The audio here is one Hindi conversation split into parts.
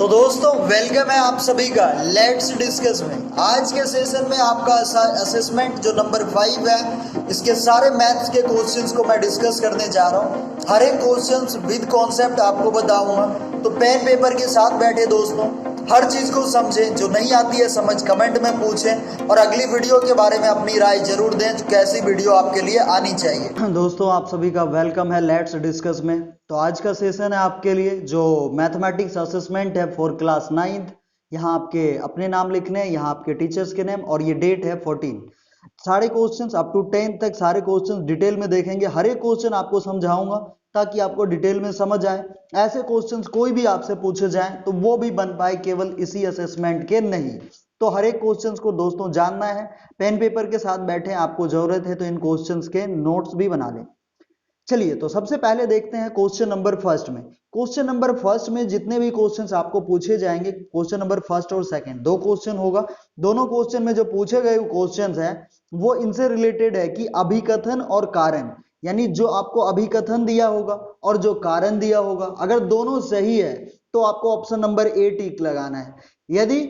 तो दोस्तों वेलकम है आप सभी का लेट्स डिस्कस में। आज के सेशन में आपका असेसमेंट जो नंबर 5 है, इसके सारे मैथ्स के क्वेश्चंस को मैं डिस्कस करने जा रहा हूँ। हर एक क्वेश्चंस विद कॉन्सेप्ट आपको बताऊंगा, तो पेन पेपर के साथ बैठे दोस्तों, हर चीज को समझें। जो नहीं आती है समझ कमेंट में पूछें और अगली वीडियो के बारे में अपनी राय जरूर दें, कैसी वीडियो आपके लिए आनी चाहिए। दोस्तों आप सभी का वेलकम है लेट्स डिस्कस में। तो आज का सेशन है आपके लिए जो मैथमेटिक्स असेसमेंट है फॉर क्लास 9th। यहाँ आपके अपने नाम लिखने हैं, यहाँ आपके टीचर्स के नेम, और ये डेट है 14। सारे क्वेश्चंस अप टू 10 तक सारे क्वेश्चंस डिटेल में देखेंगे। हर एक क्वेश्चन आपको समझाऊंगा ताकि आपको डिटेल में समझ आए। ऐसे क्वेश्चंस कोई भी आपसे पूछे जाएं तो वो भी बन पाए केवल इसी असेसमेंट के नहीं। तो हर एक क्वेश्चंस को दोस्तों जानना है, पेन पेपर के साथ बैठे, आपको जरूरत है तो इन क्वेश्चंस के नोट्स भी बना लें। चलिए तो सबसे पहले देखते हैं क्वेश्चन नंबर फर्स्ट में। क्वेश्चन नंबर फर्स्ट में जितने भी क्वेश्चंस आपको पूछे जाएंगे, क्वेश्चन नंबर फर्स्ट और सेकंड दो क्वेश्चन होगा। दोनों क्वेश्चन में जो पूछे गए क्वेश्चंस हैं वो इनसे रिलेटेड है कि अभिकथन और कारण, यानी जो आपको अभिकथन दिया होगा और जो कारण दिया होगा, अगर दोनों सही है तो आपको ऑप्शन नंबर ए टिक लगाना है। यदि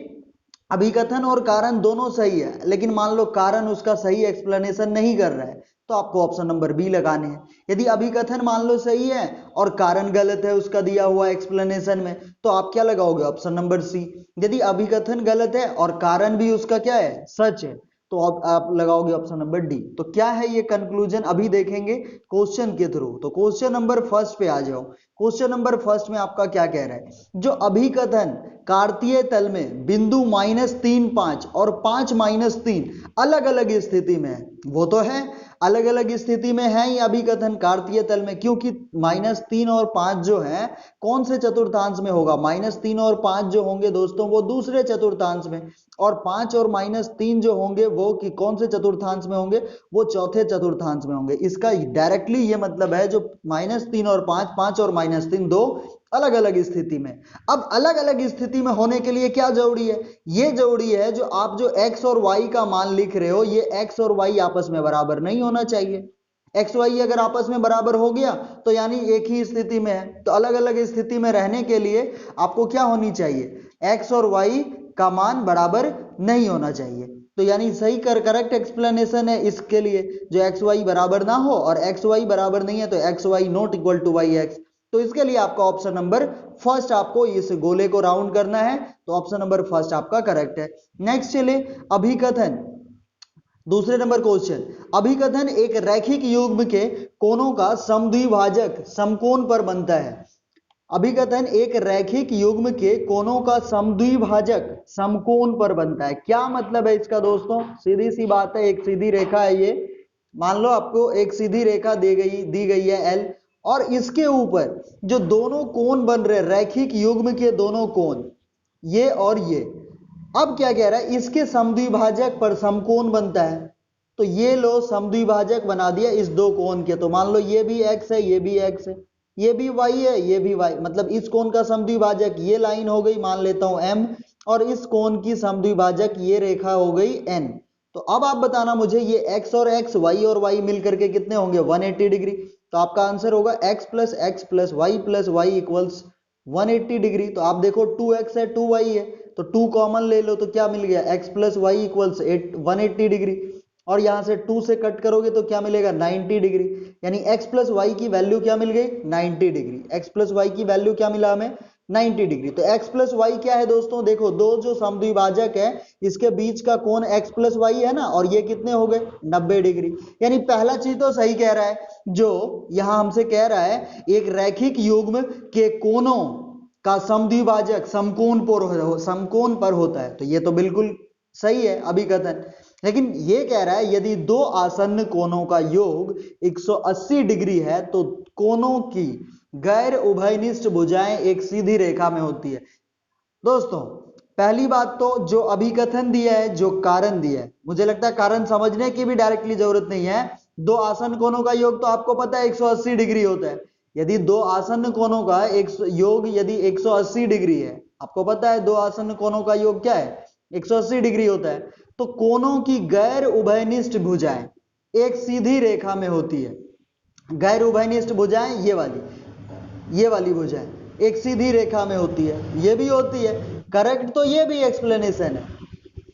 अभिकथन और कारण दोनों सही है लेकिन मान लो कारण उसका सही एक्सप्लेनेशन नहीं कर रहा है तो आपको ऑप्शन नंबर बी लगाने हैं। यदि अभिकथन मान लो सही है और कारण गलत है उसका दिया हुआ एक्सप्लेनेशन में, तो आप क्या लगाओगे? Option number C. यदि अभिकथन गलत है और कारण भी उसका क्या है? सच है, तो आप लगाओगे ऑप्शन नंबर डी। तो क्या है ये कंक्लूजन अभी देखेंगे क्वेश्चन के थ्रू। तो क्वेश्चन नंबर फर्स्ट पे आ जाओ। क्वेश्चन नंबर फर्स्ट में आपका क्या कह रहा है? जो अभिकथन कार्तीय तल में बिंदु -3, 5 और 5 -3 अलग अलग स्थिति में है, वो तो है अलग अलग स्थिति में है ये अभिकथन कार्तीय तल में, क्योंकि -3 और 5 जो है कौन से चतुर्थांश में होगा? -3 और 5 जो होंगे दोस्तों वो दूसरे चतुर्थांश में, और 5 और -3 जो होंगे वो कि कौन से चतुर्थांश में होंगे? वो चौथे चतुर्थांश में होंगे। इसका डायरेक्टली ये मतलब है जो -3 और 5, 5 और -3 दो अलग अलग स्थिति में। अब अलग अलग स्थिति में होने के लिए क्या जरूरी है? ये जरूरी है जो आप जो x और y का मान लिख रहे हो, ये x और y आपस में बराबर नहीं होना चाहिए। एक्स वाई अगर आपस में बराबर हो गया तो यानी एक ही स्थिति में है। तो अलग अलग स्थिति में रहने के लिए आपको क्या होनी चाहिए? एक्स और वाई का मान बराबर नहीं होना चाहिए। तो यानी सही करेक्ट एक्सप्लेनेशन है इसके लिए जो एक्स वाई बराबर ना हो, और एक्स वाई बराबर नहीं है तो X Y not equal to Y X. तो इसके लिए आपका ऑप्शन नंबर फर्स्ट, आपको इस गोले को राउंड करना है, तो ऑप्शन नंबर फर्स्ट आपका करेक्ट है। नेक्स्ट चले अभिकथन, दूसरे नंबर क्वेश्चन। अभिकथन एक रैखिक युग्म के कोणों का समद्विभाजक समकोण पर बनता है। अभिकथन एक रैखिक युग्म के कोणों का समद्विभाजक समकोण पर बनता है। क्या मतलब है इसका दोस्तों? सीधी सी बात है, एक सीधी रेखा है ये, मान लो आपको एक सीधी रेखा दी गई है एल, और इसके ऊपर जो दोनों कोण बन रहे रैखिक युग्म के दोनों कोण, ये और ये, अब क्या कह रहा है? इसके समद्विभाजक पर समकोण बनता है। तो ये लो समद्विभाजक बना दिया इस दो कोण के, तो मान लो ये भी x है, ये भी x है, ये भी y है, ये भी y, मतलब इस कोण का समद्विभाजक ये लाइन हो गई, मान लेता हूं m, और इस कोण की समद्विभाजक ये रेखा हो गई n। तो अब आप बताना मुझे ये x और x, y और y मिलकर के कितने होंगे? 180 डिग्री। तो आपका आंसर होगा x plus y equals 180 degree. तो आप देखो 2x है 2y है, तो 2 कॉमन ले लो तो क्या मिल गया? x plus Y equals 180 degree, और यहां से 2 से कट करोगे तो क्या मिलेगा? 90 डिग्री। यानी x प्लस वाई की वैल्यू क्या मिल गई? 90 डिग्री। x प्लस वाई की वैल्यू क्या मिला हमें? 90 डिग्री। तो x प्लस वाई क्या है दोस्तों? देखो दो जो समद्विभाजक है इसके बीच का कोण x प्लस वाई है ना, और ये कितने हो गए? 90 डिग्री। यानी पहला चीज तो सही कह रहा है, जो यहां हमसे कह रहा है एक रैखिक युग्म के कोणों का समद्विभाजक समकोण पर होता है, तो ये तो बिल्कुल सही है अभिकथन। लेकिन ये कह रहा है यदि दो आसन्न कोणों का योग 180 डिग्री है तो कोणों की गैर उभयनिष्ठ भुजाएं एक सीधी रेखा में होती है। दोस्तों पहली बात तो जो अभिकथन दिया है, जो कारण दिया है, मुझे लगता है कारण समझने की भी डायरेक्टली जरूरत नहीं है। दो आसन्न कोणों का योग तो आपको पता है 180 डिग्री होता है। यदि दो आसन्न कोणों का एक योग यदि 180 डिग्री है, आपको पता है दो आसन्न कोणों का योग क्या है? 180 डिग्री होता है। तो कोणों की गैर उभयनिष्ठ भुजाएं एक सीधी रेखा में होती है। गैर उभयनिष्ठ भुजाएं ये वाली भुजाएं, एक सीधी रेखा में होती है, ये भी होती है। करेक्ट, तो ये भी एक्सप्लेनेशन है,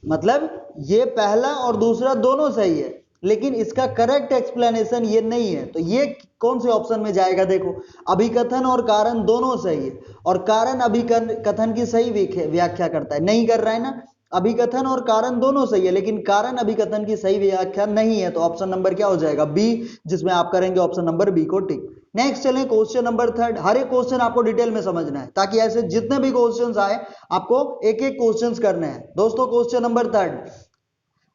मतलब ये पहला और दूसरा दोनों सही है, लेकिन इसका करेक्ट एक्सप्लेनेशन ये नहीं है। तो ये कौन से ऑप्शन में जाएगा? देखो, अभिकथन और कारण दोनों सही है, और कारण अभिकथन की सही व्याख्या करता है, नहीं कर रहा है ना। अभिकथन और कारण दोनों सही है, लेकिन कारण अभिकथन की सही व्याख्या नहीं है। तो ऑप्शन नंबर क्या हो जाएगा? बी, जिसमें आप करेंगे ऑप्शन नंबर बी को टिक। नेक्स्ट चलें क्वेश्चन नंबर 3। हर एक क्वेश्चन आपको डिटेल में समझना है, ताकि ऐसे जितने भी क्वेश्चंस आए आपको एक एक क्वेश्चंस करने हैं। दोस्तों क्वेश्चन नंबर 3,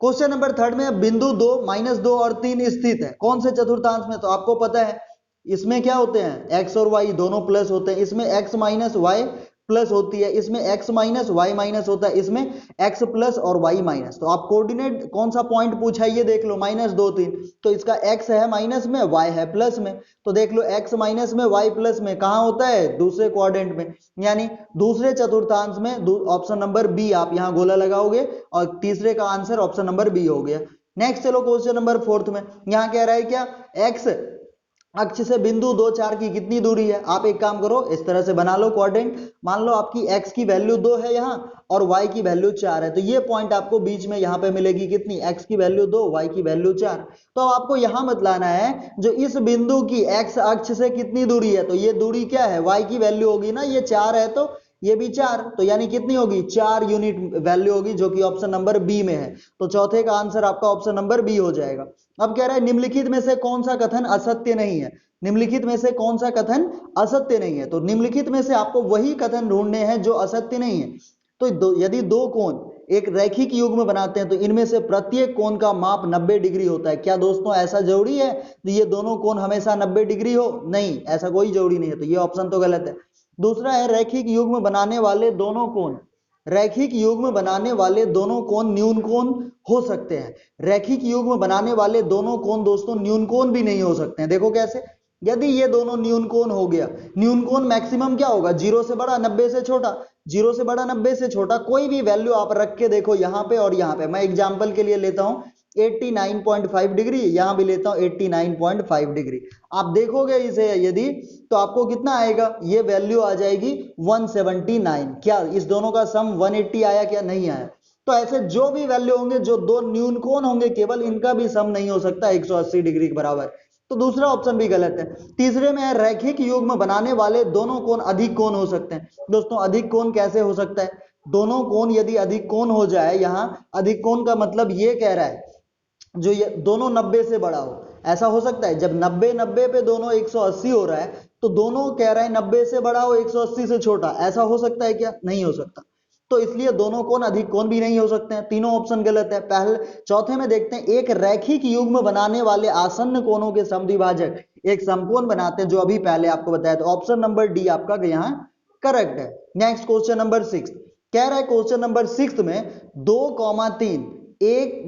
क्वेश्चन नंबर 3 में बिंदु 2, -2 और 3 स्थित है, कौन से चतुर्थांश में? तो आपको पता है इसमें क्या होते हैं, x और y दोनों प्लस होते हैं, इसमें x माइनस वाई प्लस होती है, इसमें x माइनस वाई माइनस होता है, इसमें x प्लस और y माइनस। तो आप कोऑर्डिनेट कौन सा पॉइंट पूछा है ये देख लो, -2 3, तो इसका x है माइनस में, y है प्लस में। तो देख लो x माइनस में, y प्लस में कहाँ होता है? दूसरे क्वाड्रेंट में, यानी दूसरे चतुर्थांश में। ऑप्शन नंबर बी आप यहाँ गोला लगाओगे और तीसरे का आंसर ऑप्शन नंबर बी हो गया। नेक्स्ट चलो क्वेश्चन नंबर 4 में, यहाँ कह रहा है क्या, x अक्ष से बिंदु 2 4 की कितनी दूरी है? आप एक काम करो, इस तरह से बना लो क्वाड्रेंट। मान लो आपकी x की वैल्यू 2 है यहाँ और y की वैल्यू 4 है, तो ये पॉइंट आपको बीच में यहाँ पे मिलेगी कितनी? x की वैल्यू 2, y की वैल्यू 4। तो अब आपको यहाँ बतलाना है जो इस बिंदु की x अक्ष से कितनी दूरी है, तो ये दूरी क्या है? y की वैल्यू होगी ना, ये 4 है तो ये भी 4, तो यानी कितनी होगी? 4 यूनिट वैल्यू होगी, जो कि ऑप्शन नंबर बी में है। तो चौथे का आंसर आपका ऑप्शन नंबर बी हो जाएगा। अब कह रहा है निम्नलिखित में से कौन सा कथन असत्य नहीं है? निम्नलिखित में से कौन सा कथन असत्य नहीं है? तो निम्नलिखित में से आपको वही कथन ढूंढने हैं जो असत्य नहीं है। तो यदि दो कोण एक रैखिक युग्म बनाते हैं तो इनमें से प्रत्येक कोण का माप 90 डिग्री होता है। क्या दोस्तों ऐसा जरूरी है तो ये दोनों कोण हमेशा 90 डिग्री हो? नहीं, ऐसा कोई जरूरी नहीं है, तो ये ऑप्शन तो गलत है। दूसरा है रैखिक युग्म बनाने वाले दोनों कोण, रैखिक युग्म बनाने वाले दोनों कोण न्यून कोण हो सकते हैं। रैखिक युग्म बनाने वाले दोनों कोण दोस्तों न्यून कोण भी नहीं हो सकते हैं। देखो कैसे, यदि ये दोनों न्यून कोण हो गया, न्यून कोण मैक्सिमम क्या होगा? 0 से बड़ा 90 से छोटा, 0 से बड़ा 90 से छोटा कोई भी वैल्यू आप रख के देखो यहाँ पे और यहाँ पे। मैं एग्जांपल के लिए लेता हूँ 89.5 डिग्री, यहाँ भी लेता हूँ 89.5 डिग्री। आप देखोगे इसे यदि, तो आपको कितना आएगा? ये वैल्यू आ जाएगी 179। क्या इस दोनों का सम 180 आया? क्या नहीं आया? तो ऐसे जो भी वैल्यू होंगे, जो दो न्यून कोण होंगे केवल, इनका भी सम नहीं हो सकता 180 डिग्री के बराबर। तो दूसरा ऑप्शन भी गलत है। तीसरे में है रैखिक युग्म बनाने वाले दोनों कोण अधिक कोण हो सकते हैं। दोस्तों अधिक कोण कैसे हो सकता है? दोनों कोण यदि अधिक कोण हो जाए, यहाँ अधिक कोण का मतलब ये कह रहा है जो ये दोनों 90 से बड़ा हो, ऐसा हो सकता है? जब 90 पे दोनों 180 हो रहा है, तो दोनों कह रहा है 90 से बड़ा हो 180 से छोटा, ऐसा हो सकता है क्या? नहीं हो सकता। तो इसलिए दोनों कोण अधिक कोण भी नहीं हो सकते हैं। तीनों ऑप्शन गलत है। पहले चौथे में देखते हैं, एक रैखिक युग्म बनाने वाले आसन्न कोणों के समद्विभाजक एक समकोण बनाते हैं, जो अभी पहले आपको बताया। तो ऑप्शन नंबर डी आपका यहाँ करेक्ट है। नेक्स्ट क्वेश्चन नंबर 6 कह रहा है, क्वेश्चन नंबर 6 में 2,3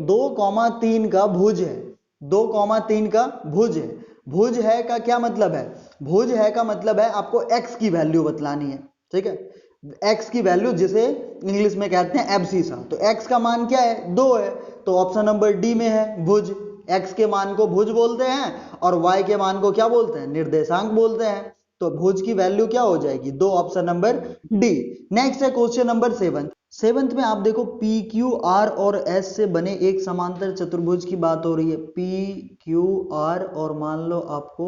2,3 का भुज है, 2,3 का भुज है। भुज है का क्या मतलब है? भुज है का मतलब है आपको x की वैल्यू बतलानी है, ठीक है? x की वैल्यू जिसे इंग्लिश में कहते हैं एब्सिसा। तो x का मान क्या है? 2 है, तो ऑप्शन नंबर डी में है भुज। x के मान को भुज बोलते हैं और y के मान को क्या बोलते हैं? निर्देशांक बोलते हैं। तो भुज की वैल्यू क्या हो जाएगी? 2, ऑप्शन नंबर डी। नेक्स्ट है क्वेश्चन नंबर 7 में आप देखो पी क्यू आर और एस से बने एक समांतर चतुर्भुज की बात हो रही है। पी क्यू आर और मान लो आपको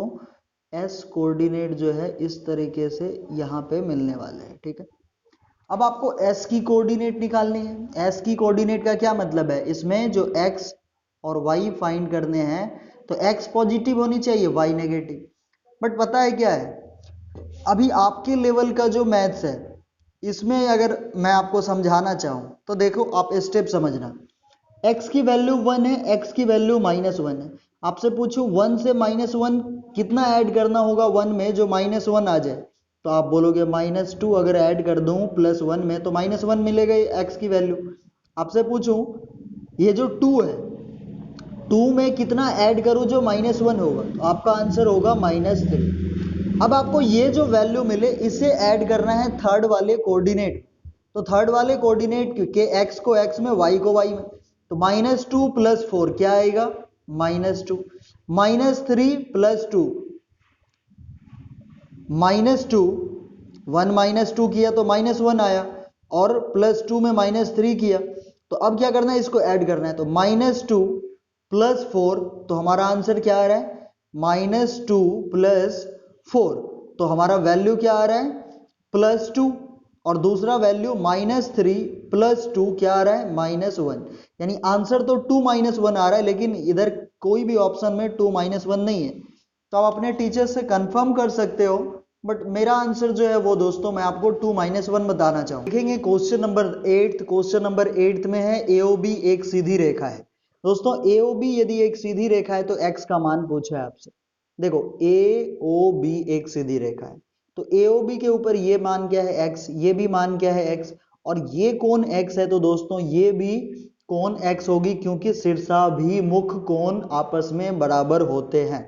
एस कोऑर्डिनेट जो है इस तरीके से यहाँ पे मिलने वाले हैं, ठीक है? अब आपको एस की कोऑर्डिनेट निकालनी है। एस की कोऑर्डिनेट का क्या मतलब है? इसमें जो एक्स और वाई फाइंड करने हैं, तो एक्स पॉजिटिव होनी चाहिए, वाई नेगेटिव। बट पता है क्या है, अभी आपके लेवल का जो मैथ्स है, इसमें अगर मैं आपको समझाना चाहूँ तो देखो, आप स्टेप समझना। x की वैल्यू 1 है, x की वैल्यू -1 है। आपसे पूछूं 1 से -1 कितना ऐड करना होगा 1 में जो -1 आ जाए? तो आप बोलोगे -2 अगर ऐड कर दूं +1 में तो -1 मिलेगा x की वैल्यू। आपसे पूछूं ये जो 2 है, 2 में कितना ऐड करूं जो -1 होगा? तो आपका आंसर होगा -3। अब आपको ये जो वैल्यू मिले इसे ऐड करना है थर्ड वाले कोऑर्डिनेट। तो थर्ड वाले कोऑर्डिनेट के x को x में, y को y में, तो -2 + 4 क्या आएगा? -2। -3 + 2 -2 1 माइनस 2 किया तो -1 आया, और +2 में -3 किया, तो अब क्या करना है, इसको ऐड करना है। तो -2 + 4, तो हमारा आंसर क्या आ रहा है, -2 + 4, तो हमारा वैल्यू क्या आ रहा है, +2, और दूसरा वैल्यू -3 + 2 क्या आ रहा है, -1, यानी आंसर तो 2 - 1 आ रहा है, लेकिन इधर कोई भी ऑप्शन में 2 - 1 नहीं है। तो आप अपने टीचर से कंफर्म कर सकते हो, बट मेरा आंसर जो है वो दोस्तों मैं आपको 2 - 1 बताना चाहूंगा। देखेंगे क्वेश्चन नंबर 8, क्वेश्चन नंबर 8 में है AOB एक सीधी रेखा है। दोस्तों AOB यदि एक सीधी रेखा है तो x का मान पूछा है आपसे। देखो AOB एक सीधी रेखा है, तो AOB के ऊपर ये मान क्या है x, ये भी मान क्या है x, और ये कोण x है, तो दोस्तों ये भी कोण x होगी, क्योंकि शीर्षाभिमुख कोण आपस में बराबर होते हैं।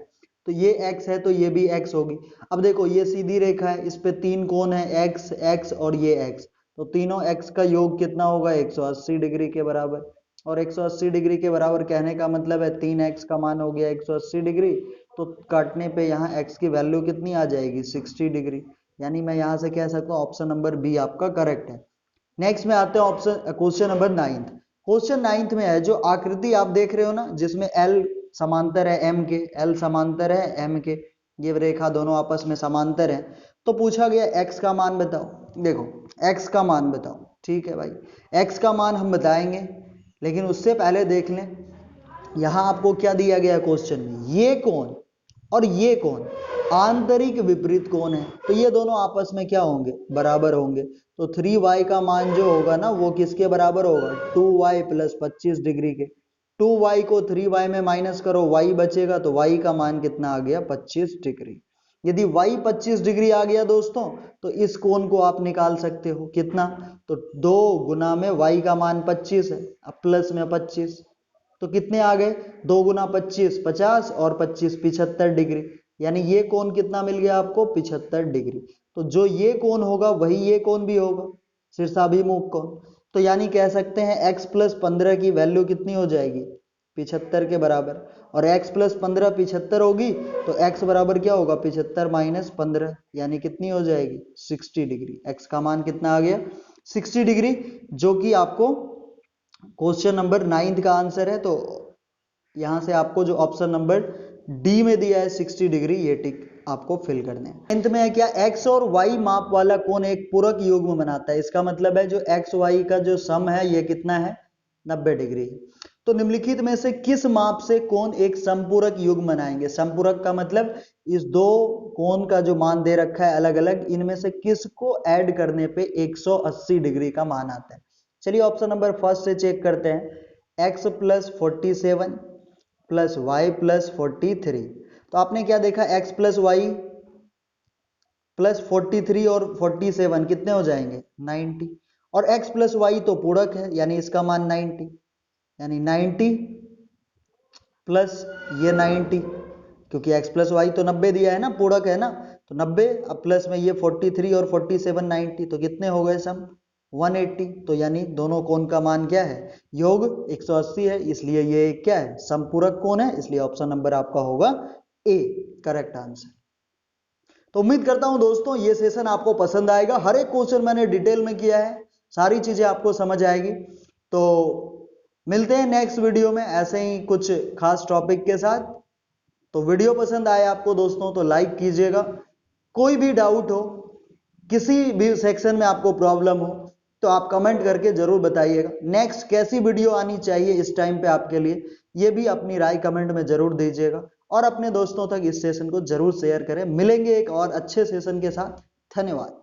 तो ये x है तो ये भी x होगी। अब देखो ये सीधी रेखा है, इस पे 3 कोण है, x, x और ये x, तो तीनों x का योग कितना होगा, 180 डिग्री के बराबर। और 180 डिग्री के बराबर कहने का मतलब है 3x का मान हो गया 180 डिग्री, तो काटने पे यहाँ x की वैल्यू कितनी आ जाएगी, 60 डिग्री। यानी मैं यहाँ से कह सकता हूँ ऑप्शन नंबर बी आपका करेक्ट है। नेक्स्ट में आते हैं ऑप्शन क्वेश्चन नंबर 9। क्वेश्चन 9 में है, जो आकृति आप देख रहे हो ना, जिसमें L समांतर है M के, L समांतर है M के, ये रेखा दोनों आपस में समांतर है, तो पूछा गया x का मान बताओ। देखो x का मान बताओ, ठीक है भाई, x का मान हम बताएंगे, लेकिन उससे पहले देख लें यहां आपको क्या दिया गया क्वेश्चन में, ये कोण और ये कोण आंतरिक विपरीत कोण है, तो ये दोनों आपस में क्या होंगे, बराबर होंगे। तो 3y का मान जो होगा ना वो किसके बराबर होगा, 2y + 25 डिग्री के। 2y को 3y में माइनस करो, y बचेगा, तो y का मान कितना आ गया, 25 डिग्री। यदि y 25 डिग्री आ गया दोस्तों, तो इस कोण को आप निकाल सकते हो, कितना, तो 2 गुना में y का मान 25 है, अब प्लस में 25, तो कितने आ गए, 2 गुना 25 50, और 25 75 डिग्री, यानी ये कोण कितना मिल गया आपको, 75 डिग्री। तो जो ये कोण होगा वही ये कोण भी होगा, शीर्षाभिमुख कोण। तो यानी कह सकते हैं x + 15 की वैल्यू कितनी हो जाएगी, 75 के बराबर, और x + 15 75 होगी, तो x बराबर क्या होगा, 75 - 15, यानी कितनी हो जाएगी, 60 डिग्री। x का मान कितना आ गया, 60 डिग्री, जो कि आपको क्वेश्चन नंबर 9 का आंसर है। तो यहां से आपको जो ऑप्शन नंबर डी में दिया है 60 डिग्री, ये टिक आपको फिल करने हैं। अंत में है क्या, x और y माप वाला कोण एक पूरक युग्म बनाता है। इसका मतलब है जो x y का जो सम है ये कितना है, 90 डिग्री। तो निम्नलिखित में से किस माप से कोण एक समपूरक युग्म बनाएंगे। समपूरक का मतलब इस दो कोण का जो मान दे रखा है अलग अलग, इनमें से किसको ऐड करने पे 180 डिग्री का मान आता है। चलिए ऑप्शन नंबर फर्स्ट से चेक करते हैं, x + 47 + y + 43। तो आपने क्या देखा, x + y + 43 और 47 कितने हो जाएंगे, 90, और x + y तो पूरक है, यानी इसका मान 90, यानी 90 प्लस ये 90, क्योंकि x + y तो 90 दिया है ना, पूरक है ना, तो 90, अब प्लस में ये 43 और 47 90, तो कितने हो गए सम, 180। तो यानी दोनों कोण का मान क्या है, योग 180 है, इसलिए ये क्या है, समपूरक कोण है, इसलिए ऑप्शन नंबर आपका होगा ए करेक्ट आंसर। तो उम्मीद करता हूं दोस्तों ये सेशन आपको पसंद आएगा, हर एक क्वेश्चन मैंने डिटेल में किया है, सारी चीजें आपको समझ आएगी। तो मिलते हैं नेक्स्ट वीडियो में ऐसे ही कुछ खास टॉपिक के साथ। तो वीडियो पसंद आए आपको दोस्तों तो लाइक कीजिएगा, कोई भी डाउट हो, किसी भी सेक्शन में आपको प्रॉब्लम हो तो आप कमेंट करके जरूर बताइएगा। नेक्स्ट कैसी वीडियो आनी चाहिए इस टाइम पे आपके लिए, ये भी अपनी राय कमेंट में जरूर दीजिएगा, और अपने दोस्तों तक इस सेशन को जरूर शेयर करें। मिलेंगे एक और अच्छे सेशन के साथ, धन्यवाद।